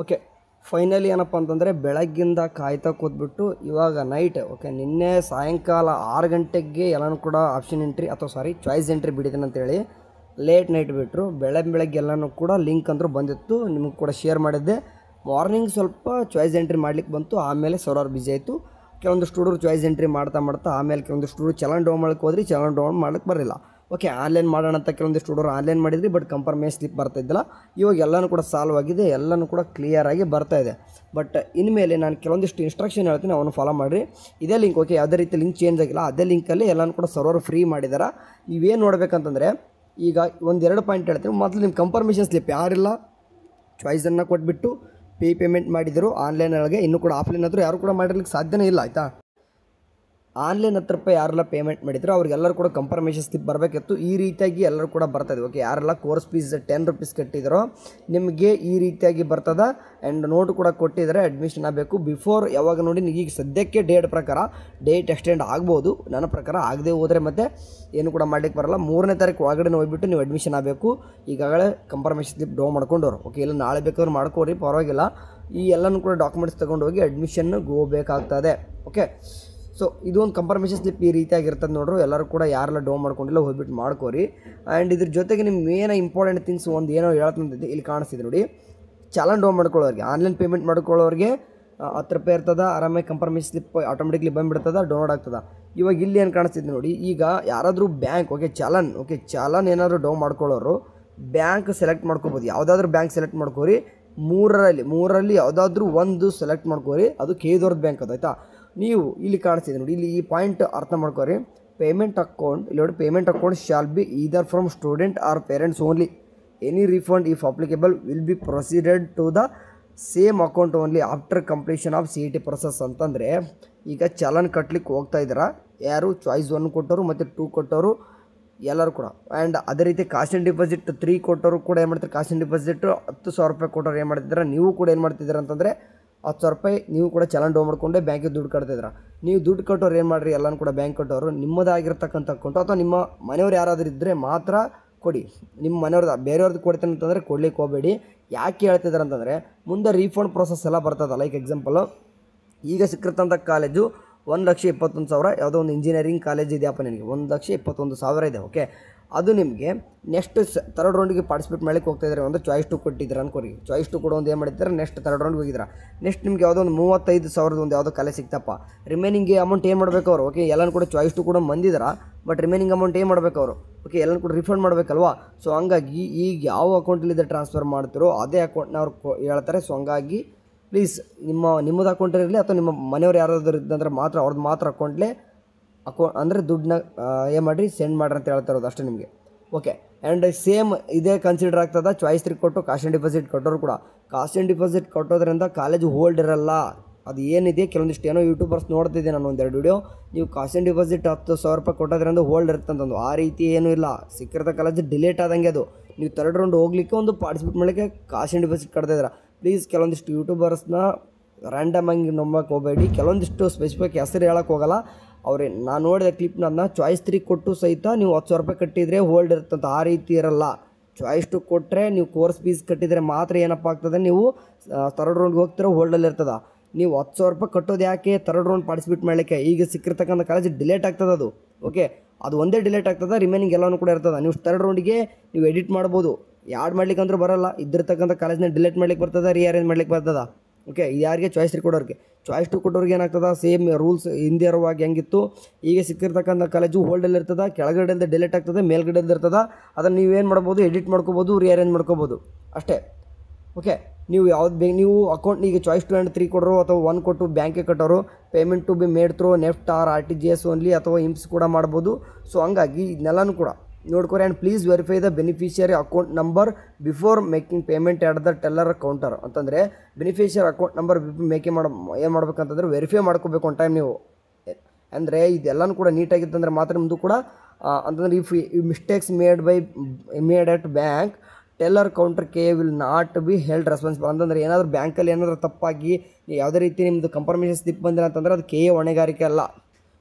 Okay, finally ಏನಪ್ಪ ಅಂತಂದರೆ ಬೆಳಗ್ಗಿಂದ ಕಾಯ್ತಾ ಕೂತ್ಬಿಟ್ಟು ಇವಾಗ ನೈಟ್ ಓಕೆ ನಿನ್ನೆ ಸಾಯಂಕಾಲ 6 ಗಂಟೆಗೆ ಎಲ್ಲನೂ ಕೂಡ ಆಪ್ಷನ್ ಎಂಟ್ರಿ ಅಥವಾ ಚಾಯ್ಸ್ ಎಂಟ್ರಿ ಬಿಟ್ಟಿದ್ದೀನಿ ಅಂತೇಳಿ ಲೇಟ್ ನೈಟ್ ಬಿಟ್ಟರು. ಬೆಳಗ್ಗೆ ಎಲ್ಲನೂ ಕೂಡ ಲಿಂಕ್ ಅಂದರೂ ಬಂದಿತ್ತು, ನಿಮಗೆ ಕೂಡ ಶೇರ್ ಮಾಡಿದ್ದೆ. ಮಾರ್ನಿಂಗ್ ಸ್ವಲ್ಪ ಚಾಯ್ಸ್ ಎಂಟ್ರಿ ಮಾಡ್ಲಿಕ್ಕೆ ಬಂತು, ಆಮೇಲೆ ಸರ್ವರ್ ಬಿಸಿ ಆಯಿತು. ಕೆಲವೊಂದಿಷ್ಟು ಹುಡುಗರು ಚಾಯ್ಸ್ ಎಂಟ್ರಿ ಮಾಡ್ತಾ ಆಮೇಲೆ ಕೆಲವೊಂದಿಷ್ಟು ಹುಡುಗರು ಚಲನ್ ಡೌನ್ ಮಾಡಕ್ಕೆ ಹೋದ್ರಿ, ಚಲನ್ ಡೌನ್ ಮಾಡಕ್ಕೆ ಬರಲಿಲ್ಲ. ಓಕೆ, ಆನ್ಲೈನ್ ಮಾಡೋಣ ಅಂತ ಕೆಲವೊಂದಿಷ್ಟು ಹುಡುಗರು ಆನ್ಲೈನ್ ಮಾಡಿದ್ರಿ, ಬಟ್ ಕಂಫರ್ಮೇಷನ್ ಸ್ಲಿಪ್ ಬರ್ತಾಯಿದ್ದಿಲ್ಲ. ಇವಾಗ ಎಲ್ಲನೂ ಕೂಡ ಸಾಲ್ವ್ ಆಗಿದೆ, ಎಲ್ಲನೂ ಕೂಡ ಕ್ಲಿಯರಾಗಿ ಬರ್ತಾಯಿದೆ. ಬಟ್ ಇನ್ಮೇಲೆ ನಾನು ಕೆಲವೊಂದಿಷ್ಟು ಇನ್ಸ್ಟ್ರಕ್ಷನ್ ಹೇಳ್ತೀನಿ, ಅವನು ಫಾಲೋ ಮಾಡಿರಿ. ಇದೇ ಲಿಂಕ್ ಓಕೆ, ಯಾವುದೇ ರೀತಿ ಲಿಂಕ್ ಚೇಂಜ್ ಆಗಿಲ್ಲ, ಅದೇ ಲಿಂಕಲ್ಲಿ ಎಲ್ಲನೂ ಕೂಡ ಸರ್ವರ್ ಫ್ರೀ ಮಾಡಿದ್ದಾರೆ. ನೀವೇನು ನೋಡಬೇಕಂತಂದರೆ ಈಗ 1-2 ಪಾಯಿಂಟ್ ಹೇಳ್ತೀನಿ. ಮೊದಲು ನಿಮ್ಮ ಕಂಫರ್ಮೇಷನ್ ಸ್ಲಿಪ್ ಯಾರಿಲ್ಲ ಚಾಯ್ಸನ್ನು ಕೊಟ್ಬಿಟ್ಟು ಪೇಮೆಂಟ್ ಮಾಡಿದರು ಆನ್ಲೈನೊಳಗೆ, ಇನ್ನೂ ಕೂಡ ಆಫ್ಲೈನ್ ಹತ್ರ ಯಾರು ಕೂಡ ಮಾಡಿರ್ಲಿಕ್ಕೆ ಸಾಧ್ಯನೇ ಇಲ್ಲ. ಆಯಿತಾ, ಆನ್ಲೈನ್ ಹತ್ರ ಯಾರೆಲ್ಲ ಪೇಮೆಂಟ್ ಮಾಡಿದ್ರು ಅವ್ರಿಗೆಲ್ಲರೂ ಕೂಡ ಕಂಫರ್ಮೇಷನ್ ಸ್ಲಿಪ್ ಬರಬೇಕಿತ್ತು. ಈ ರೀತಿಯಾಗಿ ಎಲ್ಲರೂ ಕೂಡ ಬರ್ತದೆ. ಓಕೆ, ಯಾರೆಲ್ಲ ಕೋರ್ಸ್ ಫೀಸ್ 10 ರೂಪೀಸ್ ಕಟ್ಟಿದ್ರೋ ನಿಮಗೆ ಈ ರೀತಿಯಾಗಿ ಬರ್ತದೆ. ಆ್ಯಂಡ್ ನೋಟು ಕೂಡ ಕೊಟ್ಟಿದ್ದಾರೆ, ಅಡ್ಮಿಷನ್ ಆಗಬೇಕು ಬಿಫೋರ್ ಯಾವಾಗ ನೋಡಿ. ಈಗ ಸದ್ಯಕ್ಕೆ ಡೇಟ್ ಎಕ್ಸ್ಟೆಂಡ್ ಆಗ್ಬೋದು, ನನ್ನ ಪ್ರಕಾರ ಆಗದೆ ಹೋದರೆ ಮತ್ತೆ ಏನು ಕೂಡ ಮಾಡಲಿಕ್ಕೆ ಬರಲ್ಲ. 3ನೇ ತಾರೀಕು ಒಳಗಡೆ ಹೋಗ್ಬಿಟ್ಟು ನೀವು ಅಡ್ಮಿಷನ್ ಆಗಬೇಕು. ಈಗಾಗಲೇ ಕಂಫರ್ಮೇಷನ್ ಸ್ಲಿಪ್ ಡೌನ್ ಮಾಡ್ಕೊಂಡವ್ರು. ಓಕೆ, ಇಲ್ಲ ನಾಳೆ ಬೇಕಾದ್ರೆ ಮಾಡ್ಕೋರಿ, ಪರವಾಗಿಲ್ಲ. ಈ ಎಲ್ಲನೂ ಕೂಡ ಡಾಕ್ಯುಮೆಂಟ್ಸ್ ತೊಗೊಂಡೋಗಿ ಅಡ್ಮಿಷನ್ಗೆ ಹೋಗಬೇಕಾಗ್ತದೆ. ಓಕೆ, ಸೊ ಇದೊಂದು ಕಂಫರ್ಮೇಷನ್ ಸ್ಲಿಪ್ ಈ ರೀತಿಯಾಗಿರ್ತದೆ ನೋಡ್ರು. ಎಲ್ಲರೂ ಕೂಡ ಯಾರೆಲ್ಲ ಡೌನ್ ಮಾಡ್ಕೊಂಡಿಲ್ಲ ಹೋಗ್ಬಿಟ್ಟು ಮಾಡ್ಕೋರಿ. ಆ್ಯಂಡ್ ಇದ್ರ ಜೊತೆಗೆ ನಿಮ್ಮ ಮೇನ್ ಇಂಪಾರ್ಟೆಂಟ್ ಥಿಂಗ್ಸ್ ಒಂದು ಏನೋ ಹೇಳ್ತಂದಿದ್ದೆ, ಇಲ್ಲಿ ಕಾಣಿಸ್ತಿದೆ ನೋಡಿ. ಚಲನ್ ಡೌನ್ ಮಾಡ್ಕೊಳ್ಳೋರಿಗೆ, ಆನ್ಲೈನ್ ಪೇಮೆಂಟ್ ಮಾಡ್ಕೊಳ್ಳೋರಿಗೆ 10 ರೂಪಾಯಿ ಇರ್ತದೆ, ಆರಾಮಾಗಿ ಕಂಫರ್ಮೇಷನ್ ಸ್ಲಿಪ್ ಆಟೋಮೆಟಿಕ್ಲಿ ಬಂದುಬಿಡ್ತದೆ, ಡೌನ್ಲೋಡ್ ಆಗ್ತದೆ. ಇವಾಗ ಇಲ್ಲಿ ಏನು ಕಾಣಿಸ್ತಿದೆ ನೋಡಿ, ಈಗ ಯಾರಾದರೂ ಬ್ಯಾಂಕ್ ಚಲನ್ ಏನಾದರೂ ಡೌನ್ ಮಾಡ್ಕೊಳ್ಳೋರು ಬ್ಯಾಂಕ್ ಸೆಲೆಕ್ಟ್ ಮಾಡ್ಕೋಬೋದು. ಯಾವುದಾದ್ರೂ ಬ್ಯಾಂಕ್ ಸೆಲೆಕ್ಟ್ ಮಾಡ್ಕೋರಿ. ಮೂರರಲ್ಲಿ ಯಾವುದಾದ್ರೂ ಒಂದು ಸೆಲೆಕ್ಟ್ ಮಾಡ್ಕೋರಿ, ಅದು ಕೇದೋರ್ದು ಬ್ಯಾಂಕ್ ಅದು. ಆಯಿತಾ, ನೀವು ಇಲ್ಲಿ ಕಾಣಿಸ್ತಿದೆ ನೋಡಿ, ಇಲ್ಲಿ ಈ ಪಾಯಿಂಟ್ ಅರ್ಥ ಮಾಡ್ಕೋರಿ. ಪೇಮೆಂಟ್ ಅಕೌಂಟ್ ಇಲ್ಲಿ ನೋಡಿ, payment account shall be either from student or parents only. Any refund if applicable will be proceeded to the same account only after completion of CET process. ಅಂತಂದರೆ ಈಗ ಚಲನ್ ಕಟ್ಲಿಕ್ಕೆ ಹೋಗ್ತಾ ಇದ್ದೀರಾ, ಯಾರು ಚಾಯ್ಸ್ 1 ಕೊಟ್ಟವರು ಮತ್ತು 2 ಕೊಟ್ಟವರು ಎಲ್ಲರೂ ಕೂಡ. ಆ್ಯಂಡ್ ಅದೇ ರೀತಿ ಕಾಸ್ಟ್ ಆ್ಯಂಡ್ ಡಿಪಾಸಿಟ್ 3 ಕೊಟ್ಟವರು ಕೂಡ ಏನು ಮಾಡ್ತಾರೆ, ಕಾಸ್ಟ್ ಆ್ಯಂಡ್ ಡಿಪಾಸಿಟ್ 10,000 ರೂಪಾಯಿ ಕೊಟ್ಟವ್ರು ಏನು ಮಾಡ್ತಿದ್ದಾರೆ, ನೀವು ಕೂಡ ಏನು ಮಾಡ್ತಿದ್ದೀರಾ ಅಂತಂದರೆ 10,000 ರೂಪಾಯಿ ನೀವು ಕೂಡ ಚಲನ್ ಡೌನ್ ಮಾಡ್ಕೊಂಡೆ ಬ್ಯಾಂಕಿಗೆ ದುಡ್ಡು ಕಟ್ತಿದ್ರ. ನೀವು ದುಡ್ಡು ಕಟ್ಟೋರು ಏನು ಮಾಡಿರಿ, ಎಲ್ಲನೂ ಕೂಡ ಬ್ಯಾಂಕ್ ಕಟ್ಟೋರು ನಿಮ್ಮದಾಗಿರ್ತಕ್ಕಂಥ ಅಕೌಂಟು ಅಥವಾ ನಿಮ್ಮ ಮನೆಯವ್ರು ಯಾರಾದರೂ ಇದ್ದರೆ ಮಾತ್ರ ಕೊಡಿ. ನಿಮ್ಮ ಮನೆಯವ್ರದ್ದು ಬೇರೆಯವ್ರದ್ದು ಕೊಡ್ತೇನೆ ಅಂತಂದರೆ ಕೊಡ್ಲಿಕ್ಕೆ ಹೋಗಬೇಡಿ. ಯಾಕೆ ಹೇಳ್ತಿದ್ದಾರೆ ಅಂತಂದರೆ ಮುಂದೆ ರೀಫಂಡ್ ಪ್ರೊಸೆಸ್ ಎಲ್ಲ ಬರ್ತದೆ. ಲೈಕ್ ಎಕ್ಸಾಂಪಲು, ಈಗ ಸಿಕ್ಕಿರ್ತಂಥ ಕಾಲೇಜು 1,21,000, ಯಾವುದೋ ಒಂದು ಇಂಜಿನಿಯರಿಂಗ್ ಕಾಲೇಜ್ ಇದೆಯಪ್ಪ ನಿನಗೆ, 1,21,000 ಇದೆ. ಓಕೆ, ಅದು ನಿಮಗೆ ನೆಕ್ಸ್ಟ್ 3rd ರೌಂಡಿಗೆ ಪಾರ್ಟಿಸಿಪೇಟ್ ಮಾಡ್ಲಿಕ್ಕೆ ಹೋಗ್ತಾ ಇದ್ದಾರೆ. ಒಂದು ಚಾಯ್ಸ್ 2 ಕೊಟ್ಟಿದ್ದಾರೆ ಅನ್ಕೋರಿ, ಚಾಯ್ಸ್ 2 ಕೂಡ ಒಂದು ಏನು ಮಾಡಿದ್ದಾರೆ, ನೆಕ್ಸ್ಟ್ 3rd ರೌಂಡ್ಗೆ ಹೋಗಿದ್ದಾರೆ. ನೆಕ್ಸ್ಟ್ ನಿಮ್ಗೆ ಯಾವುದೋ ಒಂದು 35,000 ಒಂದು ಯಾವುದೋ ಕಾಲೇಜ್ ಸಿಕ್ತಪ್ಪ, ರಿಮೈನಿಂಗ್ ಅಮೌಂಟ್ ಏನು ಮಾಡಬೇಕು ಅವರು. ಓಕೆ, ಎಲ್ಲನೂ ಕೂಡ ಚಾಯ್ಸ್ 2 ಕೂಡ ಬಂದಿದ್ದಾರೆ, ಬಟ್ ರಿಮೈನಿಂಗ್ ಅಮೌಂಟ್ ಏನು ಮಾಡಬೇಕು ಅವರು. ಓಕೆ, ಎಲ್ಲನೂ ಕೂಡ ರಿಫಂಡ್ ಮಾಡಬೇಕಲ್ವಾ. ಸೊ ಹಂಗಾಗಿ ಈಗ ಯಾವ ಅಕೌಂಟಲ್ಲಿದ್ದ ಟ್ರಾನ್ಸ್ಫರ್ ಮಾಡ್ತಿರೋ ಅದೇ ಅಕೌಂಟ್ನ ಅವ್ರು ಹೇಳ್ತಾರೆ. ಸೊ ಹಂಗಾಗಿ ಪ್ಲೀಸ್ ನಿಮ್ಮದು ಅಕೌಂಟ್ ಇರಲಿ ಅಥವಾ ನಿಮ್ಮ ಮನೆಯವ್ರು ಯಾರಾದರೂ ಇದ್ದಂದ್ರೆ ಮಾತ್ರ ಅವ್ರದ್ದು ಮಾತ್ರ ಅಕೌಂಟ್ಲೇ ಅಂದರೆ ದುಡ್ಡನ್ನ ಏನು ಮಾಡಿರಿ, ಸೆಂಡ್ ಮಾಡ್ರಿ ಅಂತ ಹೇಳ್ತಾ ಇರೋದು ಅಷ್ಟೇ ನಿಮಗೆ. ಓಕೆ, ಆ್ಯಂಡ್ ಸೇಮ್ ಇದೇ ಕನ್ಸಿಡರ್ ಆಗ್ತದೆ. ಚಾಯ್ಸ್ 3 ಕೊಟ್ಟು ಕಾಸ್ಟ್ ಆ್ಯಂಡ್ ಡಿಪಾಸಿಟ್ ಕೊಟ್ಟರು ಕೂಡ. ಕಾಸ್ಟ್ ಆ್ಯಂಡ್ ಡಿಪಾಸಿಟ್ ಕೊಟ್ಟೋದ್ರಿಂದ ಕಾಲೇಜು ಹೋಲ್ಡ್ ಇರಲ್ಲ. ಅದು ಏನಿದೆ ಕೆಲವೊಂದಿಷ್ಟು ಏನೋ ಯೂಟ್ಯೂಬರ್ಸ್ ನೋಡ್ತಿದ್ದೆ ನಾನು 1-2 ವಿಡಿಯೋ, ನೀವು ಕಾಸ್ಟ್ ಆ್ಯಂಡ್ ಡಿಪಾಸಿಟ್ 10,000 ರೂಪಾಯಿ ಕೊಟ್ಟೋದ್ರಿಂದ ಹೋಲ್ಡ್ ಇರ್ತಂತಂದು. ಆ ರೀತಿ ಏನೂ ಇಲ್ಲ, ಸಿಕ್ಕಿರೋ ಕಾಲೇಜು ಡಿಲೇಟ್ ಆದಂಗೆ ಅದು. ನೀವು 3rd ರೌಂಡ್ ಹೋಗ್ಲಿಕ್ಕೆ ಒಂದು ಪಾರ್ಟಿಸಿಪೇಟ್ ಮಾಡಲಿಕ್ಕೆ ಕಾಸ್ಟ್ ಆ್ಯಂಡ್ ಡಿಪಾಸಿಟ್ ಕಟ್ತಿದ್ದೀರಾ. ಪ್ಲೀಸ್ ಕೆಲವೊಂದಿಷ್ಟು ಯೂಟ್ಯೂಬರ್ಸ್ನ ರ್ಯಾಂಡಮ್ ಆಗಿ ನಂಬಕ್ಕೆ ಹೋಗಬೇಡಿ. ಕೆಲವೊಂದಿಷ್ಟು ಸ್ಪೆಸಿಫಿಕ್ ಹೆಸರು ಹೇಳೋಕ್ಕೆ ಹೋಗಲ್ಲ. ನಾನು ನೋಡಿದ ಕ್ಲಿಪ್ನ ಅದನ್ನ ಚಾಯ್ಸ್ 3 ಕೊಟ್ಟು ಸಹಿತ ನೀವು 10,000 ರೂಪಾಯಿ ಕಟ್ಟಿದರೆ ಹೋಲ್ಡ್ ಇರ್ತಂತ. ಆ ರೀತಿ ಇರಲ್ಲ. ಚಾಯ್ಸ್ 2 ಕೊಟ್ಟರೆ ನೀವು ಕೋರ್ಸ್ ಫೀಸ್ ಕಟ್ಟಿದರೆ ಮಾತ್ರ ಏನಪ್ಪ ಆಗ್ತದೆ, ನೀವು 3rd ರೌಂಡ್ಗೆ ಹೋಗ್ತಿರೋ ಹೋಲ್ಡಲ್ಲಿ ಇರ್ತದೆ. ನೀವು 10,000 ರೂಪಾಯಿ ಕಟ್ಟೋದು ಯಾಕೆ, 3rd ರೌಂಡ್ ಪಾರ್ಟಿಸಿಪೇಟ್ ಮಾಡಲಿಕ್ಕೆ. ಈಗ ಸಿಕ್ಕಿರ್ತಕ್ಕಂಥ ಕಾಲೇಜ್ ಡಿಲೇಟ್ ಆಗ್ತದೆ ಅದು. ಓಕೆ, ಅದು ಒಂದೇ ಡಿಲೇಟ್ ಆಗ್ತದೆ, ರಿಮೈನಿಂಗ್ ಎಲ್ಲನೂ ಕೂಡ ಇರ್ತದೆ. ನೀವು 3rd ರೌಂಡಿಗೆ ನೀವು ಎಡಿಟ್ ಮಾಡ್ಬೋದು, ಯಾಡ್ ಮಾಡ್ಲಿಕ್ಕೆ ಅಂದ್ರೆ ಬರಲ್ಲ. ಇದ್ದಿರ್ತಕ್ಕಂಥ ಕಾಲೇಜ್ನ ಡಿಲೇಟ್ ಮಾಡ್ಲಿಕ್ಕೆ ಬರ್ತದೆ, ರೀಅರೇಂಜ್ ಮಾಡ್ಲಿಕ್ಕೆ ಬರ್ತದೆ. ಓಕೆ, ಯಾರಿಗೆ ಚಾಯ್ಸ್ 3 ಕೊಡೋರಿಗೆ. ಚಾಯ್ಸ್ 2 ಕೊಟ್ಟೋರಿಗೆ ಏನಾಗ್ತದೆ, ಸೇಮ್ ರೂಲ್ಸ್ ಹಿಂದೆ ಇರುವಾಗ ಹೆಂಗಿತ್ತು ಈಗ ಸಿಕ್ಕಿರ್ತಕ್ಕಂಥ ಕಾಲೇಜು ಹೋಲ್ಡಲ್ಲಿ ಇರ್ತದೆ. ಕೆಳಗಡೆಯಿಂದ ಡಿಲೇಟ್ ಆಗ್ತದೆ, ಮೇಲ್ಗಡೆಯಿಂದ ಇರ್ತದೆ. ಅದನ್ನು ನೀವೇನು ಮಾಡ್ಬೋದು, ಎಡಿಟ್ ಮಾಡ್ಕೋಬೋದು, ರೀಅರೇಂಜ್ ಮಾಡ್ಕೋಬೋದು ಅಷ್ಟೇ. ಓಕೆ, ನೀವು ನೀವು ಅಕೌಂಟ್ ಈಗ ಚಾಯ್ಸ್ 2 ಆ್ಯಂಡ್ 3 ಕೊಡೋರು ಅಥವಾ 1 ಕೊಟ್ಟು ಬ್ಯಾಂಕಿಗೆ ಕಟ್ಟೋರು payment to be made through NEFT or RTGS only ಅಥವಾ IMS ಕೂಡ ಮಾಡ್ಬೋದು. ಸೊ ಹಂಗಾಗಿ ಇದನ್ನೆಲ್ಲನೂ ಕೂಡ ನೋಡ್ಕೊರಿ. And please verify the beneficiary account number before making payment at the teller counter. ಅಂತಂದರೆ ಬೆನಿಫಿಷಿಯರಿ ಅಕೌಂಟ್ ನಂಬರ್ ಏನು ಮಾಡ್ಬೇಕಂತಂದರೆ ವೆರಿಫೈ ಮಾಡ್ಕೋಬೇಕು ಒಂದು ಟೈಮ್ ನೀವು. ಅಂದರೆ ಇದೆಲ್ಲನೂ ಕೂಡ ನೀಟಾಗಿತ್ತಂದರೆ ಮಾತ್ರ ನಿಮ್ಮದು ಕೂಡ ಅಂತಂದರೆ if mistakes made at bank teller counter K will not be held responsible. ಅಂತಂದರೆ ಏನಾದರೂ ಬ್ಯಾಂಕಲ್ಲಿ ಏನಾದರೂ ತಪ್ಪಾಗಿ ಯಾವುದೇ ರೀತಿ ನಿಮ್ಮದು ಕಂಫರ್ಮೇಷನ್ ಸ್ಲಿಪ್ ಬಂದಿಲ್ಲ ಅಂತಂದರೆ ಅದು ಕೆ ಹೊಣೆಗಾರಿಕೆ ಅಲ್ಲ.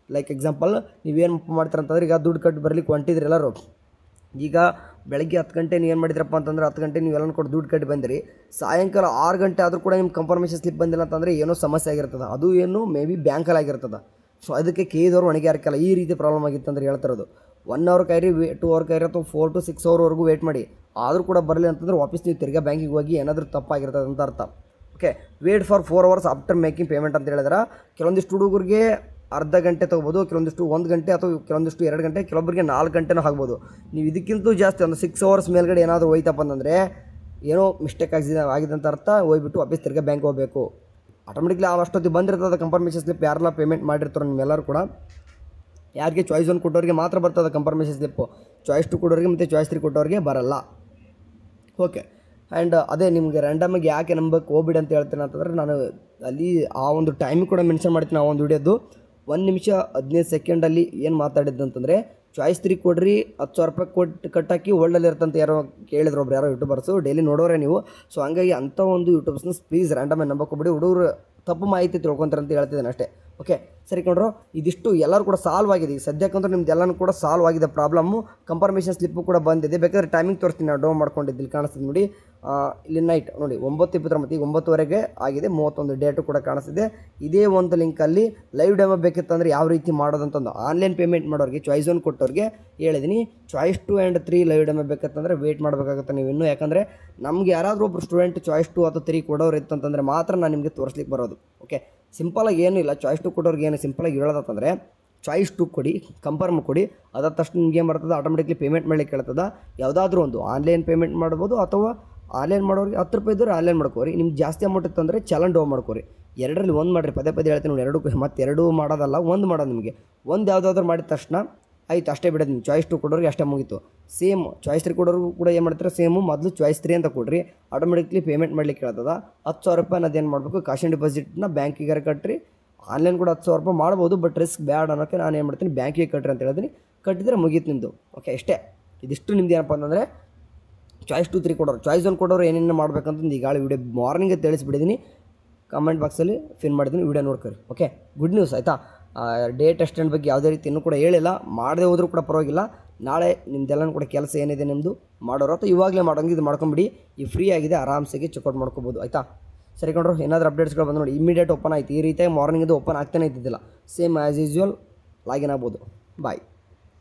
ಲೈಕ್ ಎಕ್ಸಾಂಪಲ್, ನೀವೇನು ಮಾಡ್ತಾರೆ ಅಂತಂದ್ರೆ ಈಗ ದುಡ್ಡು ಕಟ್ಟಿ ಬರಲಿಕ್ಕೆ ಹೊಂಟಿದ್ರಿ ಎಲ್ಲರೂ, ಈಗ ಬೆಳಗ್ಗೆ 10 ಗಂಟೆ ನೀವು ಏನು ಮಾಡಿದ್ರಪ್ಪ ಅಂತಂದ್ರೆ 10 ಗಂಟೆ ನೀವು ಎಲ್ಲ ಕೊಟ್ಟು ದುಡ್ಡು ಕಟ್ಟಿ ಬಂದಿರಿ, ಸಾಯಂಕಾಲ 6 ಗಂಟೆ ಆದರೂ ಕೂಡ ನಿಮ್ಮ ಕನ್ಫರ್ಮೇಷನ್ ಸ್ಲಿಪ್ ಬಂದಿಲ್ಲ ಅಂತಂದರೆ ಏನೋ ಸಮಸ್ಯೆ ಆಗಿರ್ತದೆ, ಅದು ಏನು ಮೇ ಬಿ ಬ್ಯಾಂಕಲ್ಲಿ ಆಗಿರ್ತದೆ. ಸೊ ಅದಕ್ಕೆ ಕೇದವರು ಹೊಣೆಗೆ ಹಾಕಲ್ಲ. ಈ ರೀತಿ ಪ್ರಾಬ್ಲಮ್ ಆಗಿತ್ತು ಅಂದ್ರೆ ಹೇಳ್ತಿರೋದು 1 ಅವರ್ ಕಾಯಿರಿ 2 ಅವರ್ ಕಾಯಿರಿ ಅಥವಾ 4 to 6 ಅವರ್ವರೆಗೂ ವೇಟ್ ಮಾಡಿ, ಆದರೂ ಕೂಡ ಬರಲಿ ಅಂತಂದ್ರೆ ವಾಪಸ್ ನೀವು ತಿರ್ಗಾ ಬ್ಯಾಂಕಿಗೆ ಹೋಗಿ ಏನಾದರೂ ತಪ್ಪಾಗಿರ್ತದೆ ಅಂತ ಅರ್ಥ. Okay, wait for 4 hours after making payment ಅಂತ ಹೇಳಿದ್ರೆ ಕೆಲವೊಂದಿಷ್ಟು ಹುಡುಗರಿಗೆ ಅರ್ಧ ಗಂಟೆ ತೊಗೋಬೋದು, ಕೆಲವೊಂದಿಷ್ಟು 1 ಗಂಟೆ ಅಥವಾ ಕೆಲವೊಂದಿಷ್ಟು 2 ಗಂಟೆ, ಕೆಲವೊಬ್ಬರಿಗೆ 4 ಗಂಟೆನೂ ಆಗ್ಬೋದು. ನೀವು ಇದಕ್ಕಿಂತ ಜಾಸ್ತಿ ಒಂದು 6 hours ಮೇಲ್ಗಡೆ ಏನಾದರೂ ಹೋಯ್ತಪ್ಪ ಅಂತಂದರೆ ಏನೋ ಮಿಸ್ಟೇಕ್ ಆಗಿದೆ ಅಂತ ಅರ್ಥ. ಹೋಗ್ಬಿಟ್ಟು ವಾಪಸ್ ತಿರ್ಗಾ ಬ್ಯಾಂಕ್ ಹೋಗಬೇಕು. ಆಟೋಮೆಟಿಕ್ಲಿ ಅಷ್ಟೊತ್ತಿಗೆ ಬಂದಿರ್ತದೆ ಕನ್ಫರ್ಮೇಷನ್ ಸ್ಲಿಪ್. ಯಾರೆಲ್ಲ ಪೇಮೆಂಟ್ ಮಾಡಿರ್ತಾರೋ ನಿಮ್ಮೆಲ್ಲರೂ ಕೂಡ, ಯಾರಿಗೆ ಚಾಯ್ಸ್ 1 ಕೊಟ್ಟವ್ರಿಗೆ ಮಾತ್ರ ಬರ್ತದೆ ಕನ್ಫರ್ಮೇಷನ್ ಸ್ಲಿಪ್ಪು, ಚಾಯ್ಸ್ 2 ಕೊಟ್ಟವ್ರಿಗೆ ಮತ್ತು ಚಾಯ್ಸ್ 3 ಕೊಟ್ಟವ್ರಿಗೆ ಬರಲ್ಲ. ಓಕೆ, ಆ್ಯಂಡ್ ಅದೇ ನಿಮಗೆ ರ್ಯಾಂಡಮಾಗಿ ಯಾಕೆ ನಂಬಕ್ಕೆ ಹೋಗ್ಬಿಡಿ ಅಂತ ಹೇಳ್ತೇನೆ ಅಂತಂದರೆ, ನಾನು ಅಲ್ಲಿ ಆ ಒಂದು ಟೈಮಿಗೆ ಕೂಡ ಮೆನ್ಷನ್ ಮಾಡ್ತೀನಿ. ಆ ಒಂದು ವಿಡಿಯೋದು 1 ನಿಮಿಷ 15 ಸೆಕೆಂಡಲ್ಲಿ ಏನು ಮಾತಾಡಿದ್ದು ಅಂತಂದರೆ, ಚಾಯ್ಸ್ 3 ಕೊಡ್ರಿ, 10,000 ರೂಪಾಯಿ ಕೊಟ್ಟು ಕಟ್ಟಾಕಿ ಒಳ್ಳಲ್ಲಿ ಇರ್ತಂತ ಯಾರೋ ಕೇಳಿದ್ರು ಒಬ್ರು, ಯಾರೋ ಯೂಟ್ಯೂಬರ್ಸು, ಡೈಲಿ ನೋಡೋರೆ ನೀವು. ಸೊ ಹಂಗಾಗಿ ಅಂಥ ಒಂದು ಯೂಟ್ಯೂಬ್ಸ್ನ ಪ್ಲೀಸ್ ರ್ಯಾಂಡಮಾಗಿ ನಂಬಕ್ಕೆ ಹೋಗ್ಬಿಡಿ. ಹುಡುಗರು ತಪ್ಪು ಮಾಹಿತಿ ತಿಳ್ಕೊತಾರೆ ಅಂತ ಹೇಳ್ತಿದ್ದೇನೆ ಅಷ್ಟೇ. ಓಕೆ, ಸರಿ ಕೊಂಡ್ರು, ಇದಿಷ್ಟು ಎಲ್ಲರೂ ಕೂಡ ಸಾಲ್ವ್ ಆಗಿದೆ. ಈಗ ಸದ್ಯಕ್ಕಂದ್ರೆ ನಿಮ್ದು ಎಲ್ಲನೂ ಕೂಡ ಸಾಲ್ವ್ ಆಗಿದೆ ಪ್ರಾಬ್ಲಮ್ಮು. ಕನ್ಫರ್ಮೇಷನ್ ಸ್ಲಿಪ್ಪು ಕೂಡ ಬಂದಿದೆ. ಬೇಕಾದ್ರೆ ಟೈಮಿಂಗ್ ತೋರಿಸ್ತೀನಿ, ನಾನು ಡೌನ್ ಮಾಡ್ಕೊಂಡಿದ್ದು ಇಲ್ಲಿ ಕಾಣಿಸ್ತಿದೆ ನೋಡಿ. ಇಲ್ಲಿ ನೈಟ್ ನೋಡಿ 9:29 ಈಗ 9:00ವರೆಗೆ ಆಗಿದೆ. 31 ಡೇಟು ಕೂಡ ಕಾಣಿಸ್ತಿದೆ. ಇದೇ ಒಂದು ಲಿಂಕಲ್ಲಿ ಲೈವ್ ಡೆಮೋ ಬೇಕಿತ್ತಂದರೆ ಯಾವ ರೀತಿ ಮಾಡೋದಂತಂದು ಆನ್ಲೈನ್ ಪೇಮೆಂಟ್ ಮಾಡೋರಿಗೆ ಚಾಯ್ಸ್ 1 ಕೊಟ್ಟವ್ರಿಗೆ ಹೇಳಿದ್ದೀನಿ. ಚಾಯ್ಸ್ 2 ಆ್ಯಂಡ್ 3 ಲೈವ್ ಡೆಮೋ ಬೇಕಂತಂದರೆ ವೇಟ್ ಮಾಡಬೇಕಾಗುತ್ತೆ ನೀವು ಇನ್ನೂ. ಯಾಕಂದರೆ ನಮಗೆ ಯಾರಾದರೂ ಒಬ್ಬರು ಸ್ಟೂಡೆಂಟ್ ಚಾಯ್ಸ್ 2 ಅಥವಾ 3 ಕೊಡೋರು ಇತ್ತಂತಂದರೆ ಮಾತ್ರ ನಾನು ನಿಮಗೆ ತೋರಿಸ್ಲಿಕ್ಕೆ ಬರೋದು. ಓಕೆ, ಸಿಂಪಲಾಗಿ ಏನೂ ಇಲ್ಲ. ಚಾಯ್ಸ್ 2 ಕೊಡೋರಿಗೆ ಏನು ಸಿಂಪಲಾಗಿ ಹೇಳೋದಂತಂದರೆ ಚಾಯ್ಸ್ 2 ಕೊಡಿ, ಕನ್ಫರ್ಮ್ ಕೊಡಿ, ಅದಾದ ತಕ್ಷಣ ನಿಮ್ಗೆ ಏನು ಬರ್ತದೆ, ಆಟೋಮೆಟಿಕ್ಲಿ ಪೇಮೆಂಟ್ ಮಾಡಲಿಕ್ಕೆ ಹೇಳ್ತದೆ. ಯಾವುದಾದ್ರೂ ಒಂದು ಆನ್ಲೈನ್ ಪೇಮೆಂಟ್ ಮಾಡ್ಬೋದು, ಅಥವಾ ಆನ್ಲೈನ್ ಮಾಡೋರಿಗೆ 10 ರೂಪಾಯಿ ಇದ್ದರೆ ಆನ್ಲೈನ್ ಮಾಡ್ಕೋರಿ. ನಿಮ್ಗೆ ಜಾಸ್ತಿ ಅಮೌಂಟ್ ಇತ್ತಂದರೆ ಚಲನ್ ಡೌನ್ ಮಾಡ್ಕೋರಿ. ಎರಡರಲ್ಲಿ ಒಂದು ಮಾಡಿರಿ. ಪದೇ ಹೇಳ್ತೀನಿ ನೋಡಿ, ಎರಡು ಮಾಡೋದಲ್ಲ, ಒಂದು ಮಾಡೋದು. ನಿಮಗೆ ಒಂದು ಯಾವುದಾದ್ರೂ ಮಾಡಿದ ತಕ್ಷಣ ಆಯ್ತು, ಅಷ್ಟೇ ಬಿಡೋದು. ನೀವು ಚಾಯ್ಸ್ 2 ಕೊಡೋರಿಗೆ ಅಷ್ಟೇ ಮುಗೀತು. ಸೇಮ್ ಚಾಯ್ಸ್ 3 ಕೊಡೋರು ಕೂಡ ಏನು ಮಾಡ್ತಾರೆ, ಸೇಮು ಮೊದಲು ಚಾಯ್ಸ್ 3 ಅಂತ ಕೊಡ್ರಿ, ಆಟೋಮೆಟಿಕ್ಲಿ ಪೇಮೆಂಟ್ ಮಾಡ್ಲಿಕ್ಕೆ ಹೇಳ್ತದೆ. 10,000 ರೂಪಾಯಿ ಅದೇನು ಮಾಡಬೇಕು, ಕ್ಯಾಶ್ ಆನ್ ಡಿಪಾಸಿಟ್ನ ಬ್ಯಾಂಕಿಗೆ ಕಟ್ಟಿರಿ. ಆನ್ಲೈನ್ ಕೂಡ 10,000 ರೂಪಾಯಿ ಮಾಡ್ಬೋದು, ಬಟ್ ರಿಸ್ಕ್ ಬ್ಯಾಡ್ ಅನ್ನೋಕ್ಕೆ ನಾನು ಏನು ಮಾಡ್ತೀನಿ, ಬ್ಯಾಂಕಿಗೆ ಕಟ್ಟಿರಿ ಅಂತ ಹೇಳ್ತೀನಿ. ಕಟ್ಟಿದರೆ ಮುಗೀತು ನಿಮ್ಮದು. ಓಕೆ, ಇಷ್ಟೇ. ಇದಿಷ್ಟು ನಿಮ್ದು ಏನಪ್ಪ ಅಂತಂದರೆ ಚಾಯ್ಸ್ 2, 3 ಕೊಡೋರು. ಚಾಯ್ಸ್ 1 ಕೊಡೋರು ಏನೇನು ಮಾಡ್ಬೇಕಂತಂದು ಈಗ ವಿಡಿಯೋ ಮಾರ್ನಿಂಗೇ ತಿಳಿಸ್ಬಿಟ್ಟಿದ್ದೀನಿ. ಕಮೆಂಟ್ ಬಾಕ್ಸಲ್ಲಿ ಫಿಲ್ ಮಾಡಿದ್ದೀನಿ, ವಿಡಿಯೋ ನೋಡ್ಕೊರಿ. ಓಕೆ, ಗುಡ್ ನ್ಯೂಸ್ ಆಯಿತಾ. ಡೇಟ್ ಅಷ್ಟೆಂಡ್ ಬಗ್ಗೆ ಯಾವುದೇ ರೀತಿ ಇನ್ನೂ ಕೂಡ ಹೇಳಿಲ್ಲ. ಮಾಡದೆ ಹೋದರೂ ಕೂಡ ಪರವಾಗಿಲ್ಲ. ನಾಳೆ ನಿಮ್ದೆಲ್ಲನೂ ಕೂಡ ಕೆಲಸ ಏನಿದೆ ನಿಮ್ಮದು ಮಾಡೋರು, ಅಥವಾ ಇವಾಗಲೇ ಮಾಡೋಂಗೆ ಇದು ಮಾಡ್ಕೊಂಬಿಡಿ. ಈ ಫ್ರೀ ಆಗಿದೆ, ಆರಾಮ್ಸಾಗಿ ಚೆಕ್ಔಟ್ ಮಾಡ್ಕೋಬೋದು ಆಯಿತಾ. ಸರಿ ಕೊಂಡ್ರು, ಏನಾದರೂ ಅಪ್ಡೇಟ್ಸ್ಗಳು ಬಂದು ನೋಡಿ ಇಮಿಡಿಯೇಟ್ ಓಪನ್ ಆಯಿತು. ಈ ರೀತಿಯಾಗಿ ಮಾರ್ನಿಂಗ್ ಇದು ಓಪನ್ ಆಗ್ತಾನೆ ಇದ್ದಿದ್ದಿಲ್ಲ. ಸೇಮ್ ಆ್ಯಸ್ ಯೂಸ್ವಲ್ ಲಾಗಿನ್ ಆಗ್ಬೋದು. ಬಾಯ್.